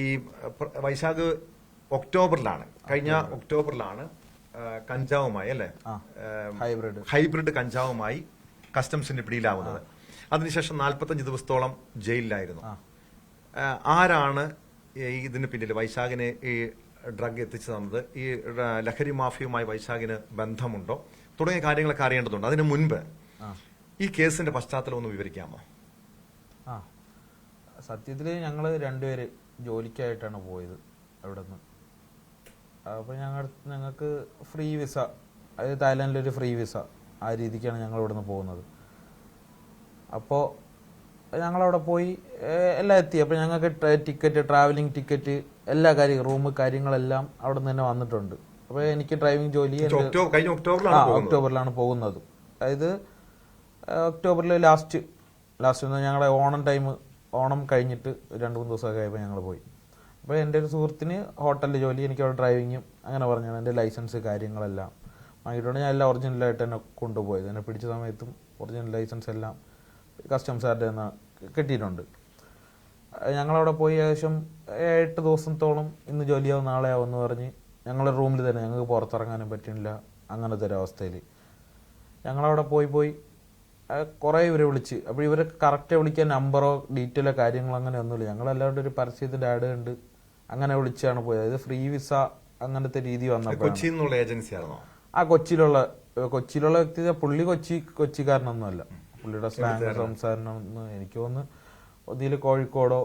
ഈ വൈശാഖ് ഒക്ടോബറിലാണ്, കഴിഞ്ഞ ഒക്ടോബറിലാണ് കഞ്ചാവുമായി അല്ലെ, ഹൈബ്രിഡ് കഞ്ചാവുമായി കസ്റ്റംസിന്റെ പിടിയിലാവുന്നത്. അതിനുശേഷം 45 ദിവസത്തോളം ജയിലിലായിരുന്നു. ആരാണ് ഇതിന് പിന്നിൽ വൈശാഖിനെ ഈ ഡ്രഗ് എത്തിച്ചു തന്നത്? ഈ ലഹരി മാഫിയുമായി വൈശാഖിന് ബന്ധമുണ്ടോ തുടങ്ങിയ കാര്യങ്ങളൊക്കെ അറിയേണ്ടതുണ്ട്. അതിനു മുൻപ് ഈ കേസിന്റെ പശ്ചാത്തലം ഒന്ന് വിവരിക്കാമോ? സത്യത്തില് ഞങ്ങള് രണ്ടുപേര് ജോലിക്കായിട്ടാണ് പോയത് അവിടെ നിന്ന്. അപ്പോൾ ഞങ്ങൾക്ക് ഫ്രീ വിസ, അതായത് തായ്ലാൻഡിലൊരു ഫ്രീ വിസ, ആ രീതിക്കാണ് ഞങ്ങൾ ഇവിടെ നിന്ന് പോകുന്നത്. അപ്പോൾ ഞങ്ങളവിടെ പോയി എല്ലാം എത്തി. അപ്പോൾ ഞങ്ങൾക്ക് ടിക്കറ്റ്, ട്രാവലിംഗ് ടിക്കറ്റ്, എല്ലാ കാര്യങ്ങളും, റൂം കാര്യങ്ങളെല്ലാം അവിടെ നിന്ന് തന്നെ വന്നിട്ടുണ്ട്. അപ്പോൾ എനിക്ക് ഡ്രൈവിംഗ് ജോലി ഒക്ടോബറിലാണ് പോകുന്നത്. അതായത് ഒക്ടോബറിൽ ലാസ്റ്റ് ഞങ്ങളുടെ ഓണം കഴിഞ്ഞിട്ട് 2-3 ദിവസമൊക്കെ ആയപ്പോൾ ഞങ്ങൾ പോയി. അപ്പോൾ എൻ്റെ ഒരു സുഹൃത്തിന് ഹോട്ടലിൽ ജോലി, എനിക്ക് അവിടെ ഡ്രൈവിങ്ങും അങ്ങനെ പറഞ്ഞാണ്. എൻ്റെ ലൈസൻസ് കാര്യങ്ങളെല്ലാം വാങ്ങിയിട്ടുണ്ട്. ഞാൻ എല്ലാം ഒറിജിനലായിട്ട് തന്നെ കൊണ്ടുപോയത്. എന്നെ പിടിച്ച സമയത്തും ഒറിജിനൽ ലൈസൻസ് എല്ലാം കസ്റ്റംസുകാരുടെ നിന്ന് കിട്ടിയിട്ടുണ്ട്. ഞങ്ങളവിടെ പോയി ഏകദേശം 8 ദിവസത്തോളം, ഇന്ന് ജോലിയാവും നാളെ ആവും എന്ന് പറഞ്ഞ് ഞങ്ങളുടെ റൂമിൽ തന്നെ, ഞങ്ങൾക്ക് പുറത്തിറങ്ങാനും പറ്റുന്നില്ല. അങ്ങനത്തെ ഒരു അവസ്ഥയിൽ ഞങ്ങളവിടെ പോയി കുറേ ഇവരെ വിളിച്ച്. അപ്പോൾ ഇവരെ കറക്റ്റ് വിളിക്കാൻ നമ്പറോ ഡീറ്റെയിലോ കാര്യങ്ങളോ അങ്ങനെ ഒന്നുമില്ല. ഞങ്ങളല്ലാണ്ട് ഒരു പരസ്യത്തിൻ്റെ ആഡ് കണ്ട് അങ്ങനെ വിളിച്ചാണ് പോയത്. അതായത് ഫ്രീ വിസ അങ്ങനത്തെ രീതി വന്നപ്പോൾ കൊച്ചിയിലുള്ള വ്യക്തി, പുള്ളി കൊച്ചിക്കാരനൊന്നുമല്ല. പുള്ളിയുടെ സ്ലാങ് സംസാരമൊന്നും എനിക്ക് തോന്നുന്നു ഒന്നിൽ കോഴിക്കോടോ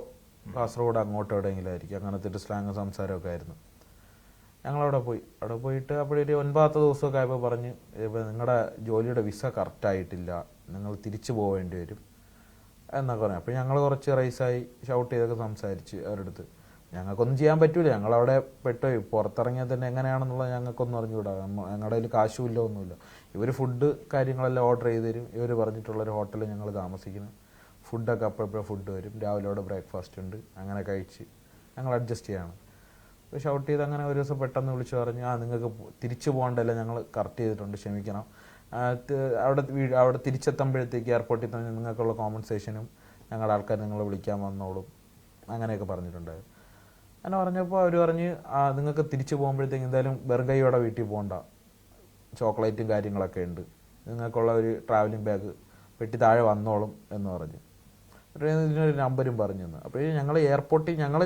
കാസർഗോഡോ അങ്ങോട്ടോ എവിടെയെങ്കിലും ആയിരിക്കും. അങ്ങനത്തെ ഒരു സ്ലാങ് സംസാരമൊക്കെ ആയിരുന്നു. ഞങ്ങളവിടെ പോയിട്ട് അപ്പോഴൊരു 9ാമത്തെ ദിവസമൊക്കെ ആയപ്പോൾ പറഞ്ഞ്, നിങ്ങളുടെ ജോലിയുടെ വിസ കറക്റ്റായിട്ടില്ല, നിങ്ങൾ തിരിച്ചു പോവേണ്ടി വരും എന്നൊക്കെ പറഞ്ഞു. അപ്പോൾ ഞങ്ങൾ കുറച്ച് റൈസായി ഷൗട്ട് ചെയ്തൊക്കെ സംസാരിച്ച് അവരുടെ അടുത്ത്. ഞങ്ങൾക്കൊന്നും ചെയ്യാൻ പറ്റൂല, ഞങ്ങളവിടെ പെട്ടുപോയി. പുറത്തിറങ്ങിയാൽ തന്നെ എങ്ങനെയാണെന്നുള്ളത് ഞങ്ങൾക്കൊന്നും അറിഞ്ഞുകൂടാ. ഞങ്ങളുടെ കയ്യിൽ കാശുമില്ല, ഒന്നുമില്ല. ഇവർ ഫുഡ് കാര്യങ്ങളെല്ലാം ഓർഡർ ചെയ്ത് തരും. ഇവർ പറഞ്ഞിട്ടുള്ളൊരു ഹോട്ടലിൽ ഞങ്ങൾ താമസിക്കണം. ഫുഡൊക്കെ അപ്പോഴപ്പോഴും ഫുഡ് വരും. രാവിലെ അവിടെ ബ്രേക്ക്ഫാസ്റ്റ് ഉണ്ട്. അങ്ങനെ കഴിച്ച് ഞങ്ങൾ അഡ്ജസ്റ്റ് ചെയ്യാണ്. അപ്പോൾ ഷൗട്ട് ചെയ്ത് അങ്ങനെ ഒരു ദിവസം പെട്ടെന്ന് വിളിച്ച് പറഞ്ഞ്, നിങ്ങൾക്ക് തിരിച്ചു പോകേണ്ടല്ല, ഞങ്ങൾ കറക്റ്റ് ചെയ്തിട്ടുണ്ട്, ക്ഷമിക്കണം. അവിടെ തിരിച്ചെത്തുമ്പോഴത്തേക്ക് എയർപോർട്ടിൽ തന്നെ നിങ്ങൾക്കുള്ള കോമ്പൻസേഷനും ഞങ്ങളുടെ ആൾക്കാർ നിങ്ങളെ വിളിക്കാൻ വന്നോളും, അങ്ങനെയൊക്കെ പറഞ്ഞിട്ടുണ്ടായിരുന്നു. അങ്ങനെ പറഞ്ഞപ്പോൾ അവർ പറഞ്ഞ്, നിങ്ങൾക്ക് തിരിച്ചു പോകുമ്പോഴത്തേക്ക് എന്തായാലും വെറും കൈയോടെ വീട്ടിൽ പോകണ്ട, ചോക്ലേറ്റും കാര്യങ്ങളൊക്കെ ഉണ്ട്, നിങ്ങൾക്കുള്ള ഒരു ട്രാവലിംഗ് ബാഗ് പെട്ടി താഴെ വന്നോളും എന്ന് പറഞ്ഞു. ഇതിനൊരു നമ്പരും പറഞ്ഞു തന്നു. അപ്പോൾ ഞങ്ങൾ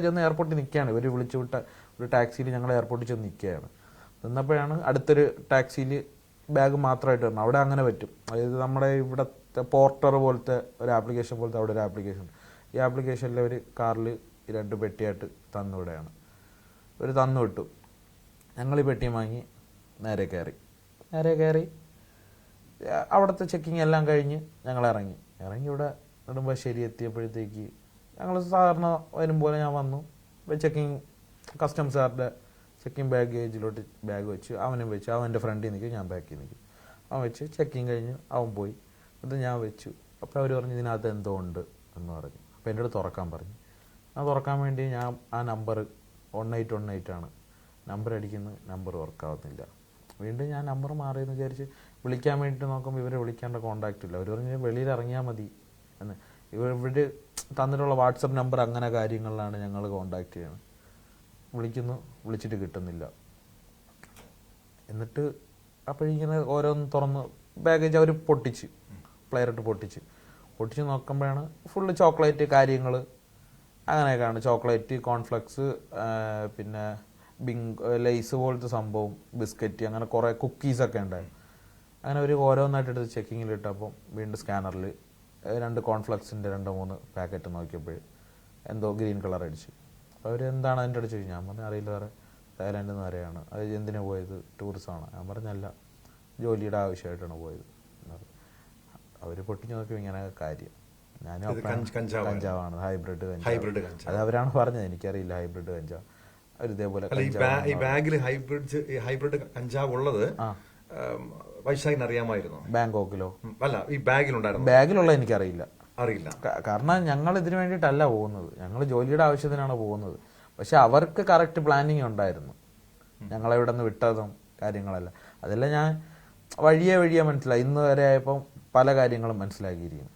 ചെന്ന് എയർപോർട്ടിൽ നിൽക്കുകയാണ്. ഇവർ വിളിച്ചു വിട്ട ഒരു ടാക്സിയിൽ ഞങ്ങൾ എയർപോർട്ടിൽ ചെന്ന് നിൽക്കുകയാണ്. നിന്നപ്പോഴാണ് അടുത്തൊരു ടാക്സിയിൽ ബാഗ് മാത്രമായിട്ട് വരണം. അവിടെ അങ്ങനെ പറ്റും. അതായത് നമ്മുടെ ഇവിടുത്തെ പോർട്ടർ പോലത്തെ ഒരു ആപ്ലിക്കേഷൻ പോലത്തെ അവിടെ ഒരു ആപ്ലിക്കേഷൻ. ഈ ആപ്ലിക്കേഷനിൽ ഒരു കാറിൽ 2 പെട്ടിയായിട്ട് തന്നുവിടുകയാണ്. ഒരു തന്നു വിട്ടു. ഞങ്ങൾ ഈ പെട്ടിയും വാങ്ങി നേരെ കയറി അവിടുത്തെ ചെക്കിങ് എല്ലാം കഴിഞ്ഞ് ഞങ്ങൾ ഇറങ്ങി ഇവിടെ നെടുമ്പാശ്ശേരി എത്തിയപ്പോഴത്തേക്ക് ഞങ്ങൾ സാധാരണ വരും പോലെ ഞാൻ വന്നു. കസ്റ്റംസുകാരുടെ ചെക്കിങ് ബാഗേജിലോട്ട് ബാഗ് വെച്ച് അവനും വെച്ച്, അവൻ എൻ്റെ ഫ്രണ്ടിൽ നിൽക്കും, ഞാൻ ബാക്കിൽ നിൽക്കും. അവൻ വെച്ച് ചെക്കിങ് കഴിഞ്ഞ് അവൻ പോയി. അത് ഞാൻ വെച്ചു. അപ്പോൾ അവർ പറഞ്ഞു ഇതിനകത്ത് എന്തോ ഉണ്ട് എന്ന് പറഞ്ഞു. അപ്പോൾ എൻ്റെ അടുത്ത് തുറക്കാൻ പറഞ്ഞു. അത് തുറക്കാൻ വേണ്ടി ഞാൻ ആ നമ്പർ 1818 ആണ് നമ്പർ അടിക്കുന്നത്. നമ്പർ വർക്കാവുന്നില്ല. വീണ്ടും ഞാൻ നമ്പർ മാറിയെന്ന് വിചാരിച്ച് വിളിക്കാൻ വേണ്ടിയിട്ട് നോക്കുമ്പോൾ ഇവരെ വിളിക്കേണ്ട കോൺടാക്റ്റ് ഇല്ല. അവർ പറഞ്ഞ് വെളിയിൽ ഇറങ്ങിയാൽ മതി എന്ന്. ഇവർ തന്നിട്ടുള്ള വാട്സപ്പ് നമ്പർ അങ്ങനെ കാര്യങ്ങളിലാണ് ഞങ്ങൾ കോൺടാക്റ്റ് ചെയ്യുന്നത്. വിളിച്ചിട്ട് കിട്ടുന്നില്ല. എന്നിട്ട് അപ്പോഴിങ്ങനെ ഓരോന്ന് തുറന്ന് ബാഗേജ് അവർ പ്ലെയറിട്ട് പൊട്ടിച്ച് നോക്കുമ്പോഴാണ് ഫുള്ള് ചോക്ലേറ്റ് കാര്യങ്ങൾ അങ്ങനെയൊക്കെയാണ്. ചോക്ലേറ്റ്, കോൺഫ്ലെക്സ്, പിന്നെ ലേസ് പോലത്തെ സംഭവം, ബിസ്ക്കറ്റ്, അങ്ങനെ കുറേ കുക്കീസൊക്കെ ഉണ്ടായിരുന്നു. അങ്ങനെ ഒരു ഓരോന്നായിട്ട് എടുത്ത് ചെക്കിങ്ങിലിട്ടപ്പം വീണ്ടും സ്കാനറിൽ 2 കോൺഫ്ലെക്സിൻ്റെ 2-3 പാക്കറ്റ് നോക്കിയപ്പോൾ എന്തോ ഗ്രീൻ കളർ അടിച്ചു. അപ്പോൾ അവർ എന്താണ് അതിൻ്റെ അടിച്ചു? ഞാൻ പറഞ്ഞു അറിയില്ല സാറേ, തായ്ലാൻഡിൽ നിന്ന് വരെയാണ്. അത് എന്തിനാണ് പോയത്? ടൂറിസമാണ്. ഞാൻ പറഞ്ഞല്ല, ജോലിയുടെ ആവശ്യമായിട്ടാണ് പോയത്. അവർ പൊട്ടിച്ച് നോക്കി ഇങ്ങനെ കാര്യം. ഞാനും കഞ്ചാവാണ്, ഹൈബ്രിഡ് കഞ്ചാവ്. അത് അവരാണ് പറഞ്ഞത്, എനിക്കറിയില്ല ഹൈബ്രിഡ് കഞ്ചാവ്. അവർ ഇതേപോലെ ഹൈബ്രിഡ് കഞ്ചാവ് ഉള്ളത് വൈശാഖിന് അറിയാമായിരുന്നു. ബാങ്കോക്കിലോ? അല്ല, ഈ ബാഗിലുള്ള എനിക്കറിയില്ല. കാരണം ഞങ്ങൾ ഇതിനു വേണ്ടിയിട്ടല്ല പോകുന്നത്, ഞങ്ങൾ ജോലിയുടെ ആവശ്യത്തിനാണ് പോകുന്നത്. പക്ഷെ അവർക്ക് കറക്റ്റ് പ്ലാനിങ് ഉണ്ടായിരുന്നു, ഞങ്ങളെവിടെ നിന്ന് വിട്ടതും കാര്യങ്ങളെല്ലാം. അതെല്ലാം ഞാൻ വഴിയെ മനസ്സിലായി. ഇന്ന് വരെ ആയപ്പം പല കാര്യങ്ങളും മനസ്സിലാക്കിയിരിക്കുന്നു.